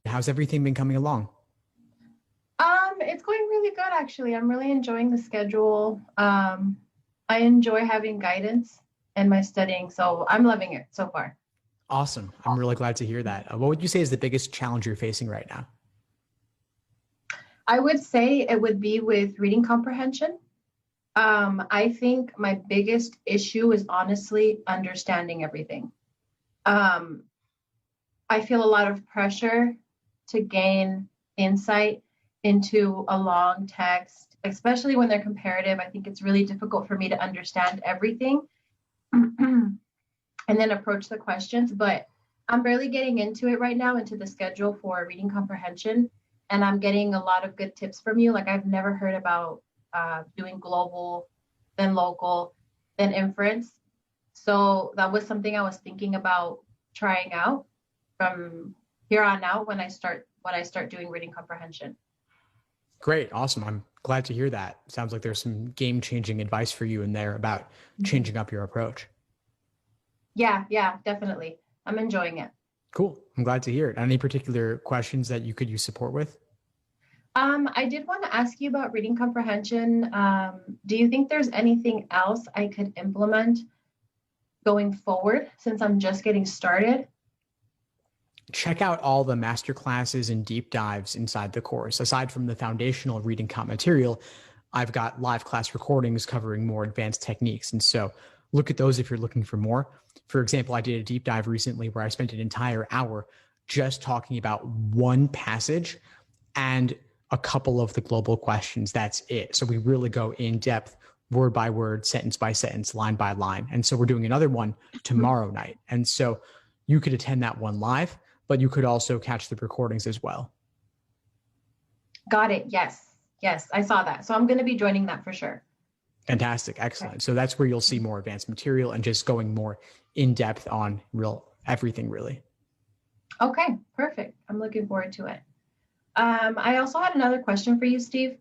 How's everything been coming along? It's going really good, actually. I'm really enjoying the schedule. I enjoy having guidance in my studying, so I'm loving it so far. Awesome. I'm really glad to hear that. What would you say is the biggest challenge you're facing right now? I would say it would be with reading comprehension. I think my biggest issue is honestly understanding everything. Um, I feel a lot of pressure to gain insight into a long text, especially when they're comparative. I think it's really difficult for me to understand everything and then approach the questions. But I'm barely getting into it right now, into the schedule for reading comprehension. And I'm getting a lot of good tips from you. Like, I've never heard about doing global, then local, then inference. So that was something I was thinking about trying out from here on out when I start doing reading comprehension. Great. Awesome. I'm glad to hear that. Sounds like there's some game-changing advice for you in there about changing up your approach. Yeah, definitely. I'm enjoying it. Cool. I'm glad to hear it. Any particular questions that you could use support with? I did want to ask you about reading comprehension. Do you think there's anything else I could implement going forward since I'm just getting started? Check out all the master classes and deep dives inside the course. Aside from the foundational reading comp material, I've got live class recordings covering more advanced techniques. And so look at those if you're looking for more. For example, I did a deep dive recently where I spent an entire hour just talking about one passage and a couple of the global questions. That's it. So we really go in depth, word by word, sentence by sentence, line by line. And so we're doing another one tomorrow night. And so you could attend that one live, but you could also catch the recordings as well. Got it. Yes, I saw that. So I'm going to be joining that for sure. Fantastic. Excellent. So that's where you'll see more advanced material and just going more in depth on everything really. Okay, perfect. I'm looking forward to it. I also had another question for you, Steve.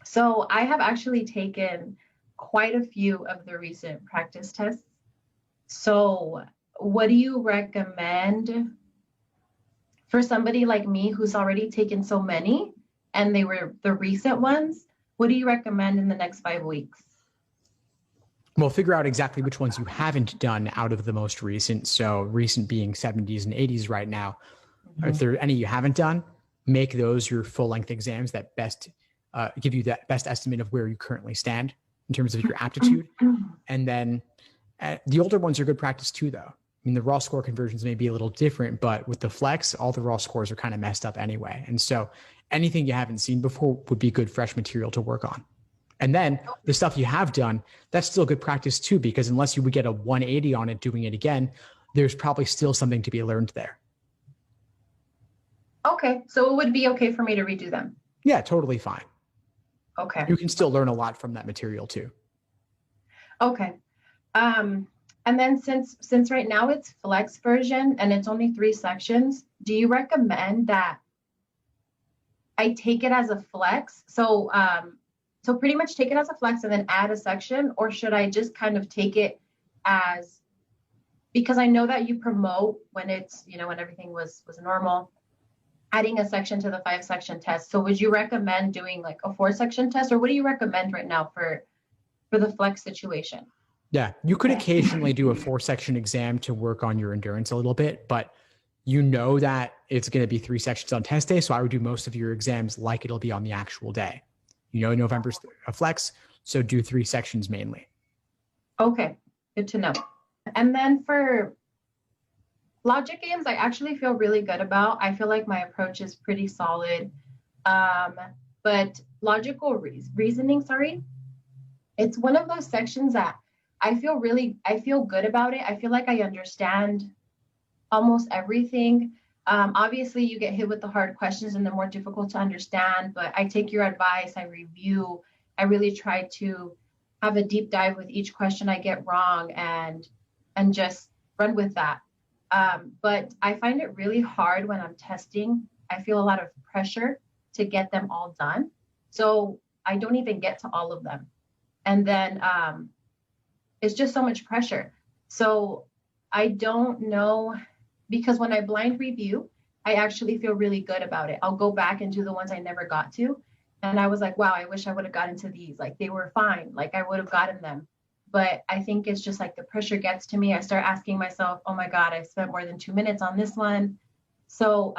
So I have actually taken quite a few of the recent practice tests. So what do you recommend for somebody like me who's already taken so many and they were the recent ones? What do you recommend in the next 5 weeks? Well, figure out exactly which ones you haven't done out of the most recent. So recent being 70s and 80s right now. Mm-hmm. If there are any you haven't done, make those your full-length exams that best give you that best estimate of where you currently stand in terms of your aptitude. And then the older ones are good practice too, though. I mean, the raw score conversions may be a little different, but with the flex, all the raw scores are kind of messed up anyway. And so anything you haven't seen before would be good fresh material to work on. And then the stuff you have done, that's still good practice too, because unless you would get a 180 on it doing it again, there's probably still something to be learned there. Okay, so it would be okay for me to redo them? Yeah, totally fine. Okay. You can still learn a lot from that material too. Okay. And then since right now it's flex version and it's only 3 sections, do you recommend that I take it as a flex? So pretty much take it as a flex and then add a section, or should I just kind of take it as, because I know that you promote when it's, when everything was normal, adding a section to the 5-section test. So would you recommend doing like a 4-section test, or what do you recommend right now for the flex situation? Yeah, you could occasionally do a 4-section exam to work on your endurance a little bit, but you know that it's going to be 3 sections on test day. So I would do most of your exams like it'll be on the actual day. November's a flex, so do 3 sections mainly. Okay, good to know. And then for logic games, I actually feel really good about. I feel like my approach is pretty solid. But logical reasoning, it's one of those sections that I feel good about it. I feel like I understand almost everything. Obviously, you get hit with the hard questions and they're more difficult to understand, but I take your advice, I review, I really try to have a deep dive with each question I get wrong and just run with that. But I find it really hard when I'm testing. I feel a lot of pressure to get them all done. So I don't even get to all of them. And then it's just so much pressure. So I don't know, because when I blind review, I actually feel really good about it. I'll go back and do the ones I never got to. And I was like, wow, I wish I would have gotten to these. Like they were fine. Like I would have gotten them. But I think it's just like the pressure gets to me. I start asking myself, oh my God, I spent more than 2 minutes on this one. So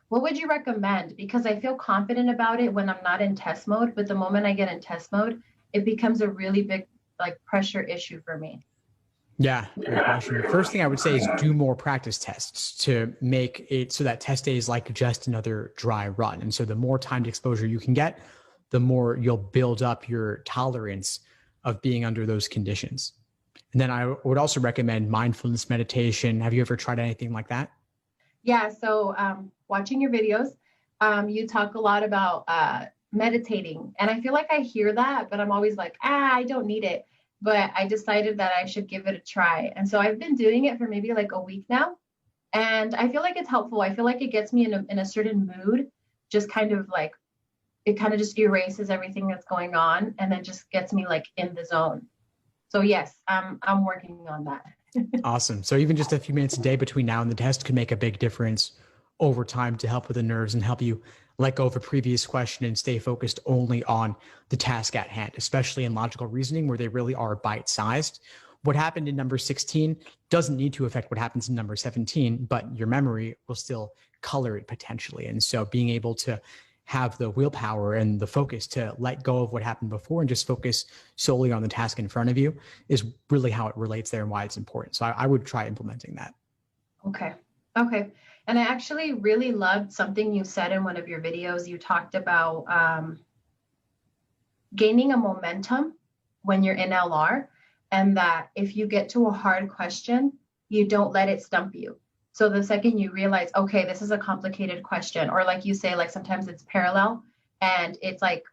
what would you recommend? Because I feel confident about it when I'm not in test mode. But the moment I get in test mode, it becomes a really big like pressure issue for me. Yeah, great question. First thing I would say is do more practice tests to make it so that test day is like just another dry run. And so the more timed exposure you can get, the more you'll build up your tolerance of being under those conditions. And then I would also recommend mindfulness meditation. Have you ever tried anything like that? Yeah, so watching your videos, you talk a lot about meditating. And I feel like I hear that, but I'm always like, I don't need it. But I decided that I should give it a try. And so I've been doing it for maybe like a week now. And I feel like it's helpful. I feel like it gets me in a certain mood, just kind of like, it kind of just erases everything that's going on and then just gets me like in the zone. So yes, I'm working on that. Awesome. So even just a few minutes a day between now and the test could make a big difference over time to help with the nerves and help you let go of a previous question and stay focused only on the task at hand, especially in logical reasoning where they really are bite-sized. What happened in number 16 doesn't need to affect what happens in number 17, but your memory will still color it potentially. And so being able to have the willpower and the focus to let go of what happened before and just focus solely on the task in front of you is really how it relates there and why it's important. So I would try implementing that. Okay. Okay. And I actually really loved something you said in one of your videos. You talked about gaining a momentum when you're in LR, and that if you get to a hard question, you don't let it stump you. So the second you realize, okay, this is a complicated question, or like you say, like sometimes it's parallel and it's like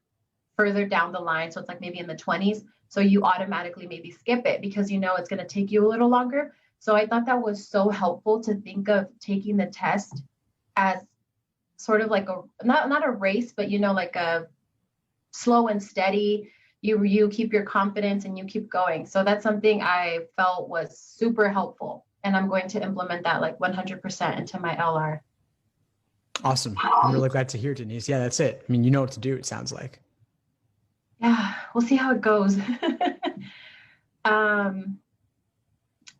further down the line. So it's like maybe in the 20s. So you automatically maybe skip it because you know it's going to take you a little longer. So I thought that was so helpful to think of taking the test as sort of like a, not a race, but you know, like a slow and steady. You keep your confidence and you keep going. So that's something I felt was super helpful. And I'm going to implement that like 100% into my LR. Awesome. I'm really glad to hear, Denise. Yeah, that's it. I mean, you know what to do, it sounds like. Yeah, we'll see how it goes.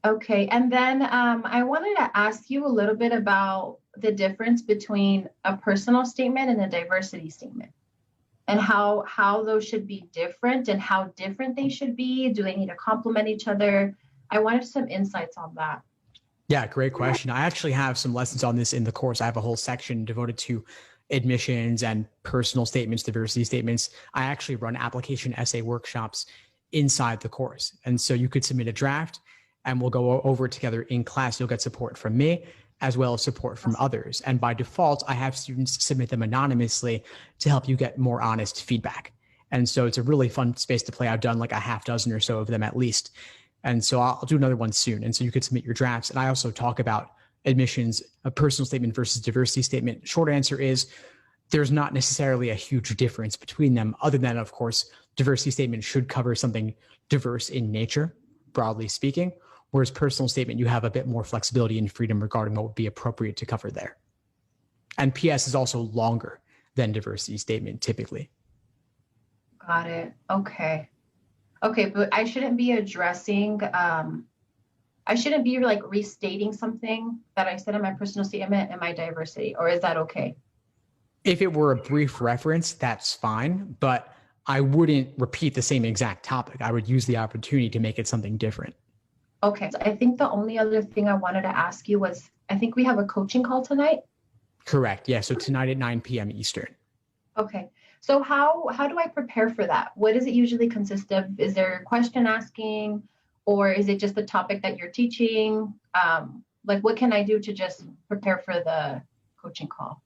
Okay, and then I wanted to ask you a little bit about the difference between a personal statement and a diversity statement, and how those should be different and how different they should be. Do they need to complement each other? I wanted some insights on that. Yeah, great question. I actually have some lessons on this in the course. I have a whole section devoted to admissions and personal statements, diversity statements. I actually run application essay workshops inside the course. And so you could submit a draft and we'll go over it together in class. You'll get support from me as well as support from others. And by default, I have students submit them anonymously to help you get more honest feedback. And so it's a really fun space to play. I've done like a half dozen or so of them at least. And so I'll do another one soon. And so you could submit your drafts. And I also talk about admissions, a personal statement versus diversity statement. Short answer is there's not necessarily a huge difference between them, other than, of course, diversity statement should cover something diverse in nature, broadly speaking, whereas personal statement, you have a bit more flexibility and freedom regarding what would be appropriate to cover there. And PS is also longer than diversity statement typically. Got it. Okay. Okay, but I shouldn't be addressing, I shouldn't be like restating something that I said in my personal statement and my diversity, or is that okay? If it were a brief reference, that's fine, but I wouldn't repeat the same exact topic. I would use the opportunity to make it something different. Okay, so I think the only other thing I wanted to ask you was, I think we have a coaching call tonight. Correct. Yeah. So tonight at 9 p.m. Eastern. Okay. So how do I prepare for that? What does it usually consist of? Is there question asking, or is it just the topic that you're teaching? Like what can I do to just prepare for the coaching call?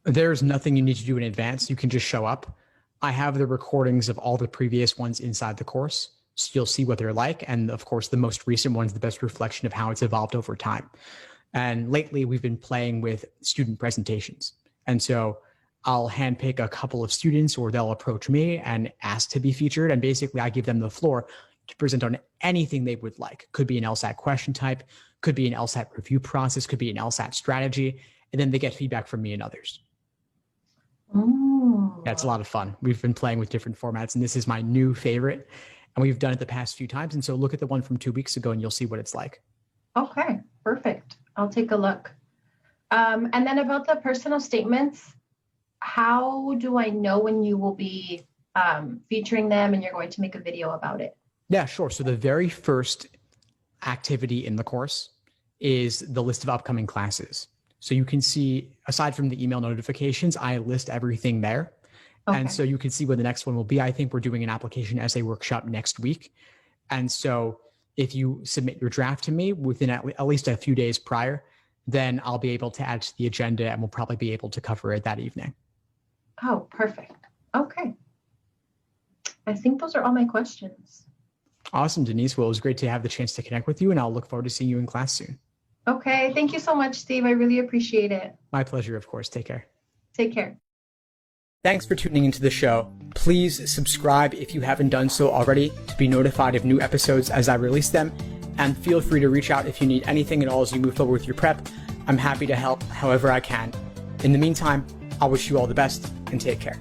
There's nothing you need to do in advance. You can just show up. I have the recordings of all the previous ones inside the course, so you'll see what they're like. And of course, the most recent one's the best reflection of how it's evolved over time. And lately, we've been playing with student presentations. And so I'll handpick a couple of students, or they'll approach me and ask to be featured. And basically I give them the floor to present on anything they would like. Could be an LSAT question type, could be an LSAT review process, could be an LSAT strategy. And then they get feedback from me and others. Ooh. Yeah, it's a lot of fun. We've been playing with different formats, and this is my new favorite. And we've done it the past few times. And so look at the one from 2 weeks ago and you'll see what it's like. Okay, perfect. I'll take a look. And then about the personal statements, how do I know when you will be featuring them and you're going to make a video about it? Yeah, sure. So the very first activity in the course is the list of upcoming classes. So you can see, aside from the email notifications, I list everything there. Okay. And so you can see where the next one will be. I think we're doing an application essay workshop next week. And so if you submit your draft to me within at least a few days prior, then I'll be able to add to the agenda and we'll probably be able to cover it that evening. Oh, perfect. Okay. I think those are all my questions. Awesome, Denise. Well, it was great to have the chance to connect with you, and I'll look forward to seeing you in class soon. Okay. Thank you so much, Steve. I really appreciate it. My pleasure, of course. Take care. Take care. Thanks for tuning into the show. Please subscribe if you haven't done so already to be notified of new episodes as I release them. And feel free to reach out if you need anything at all as you move forward with your prep. I'm happy to help however I can. In the meantime, I wish you all the best and take care.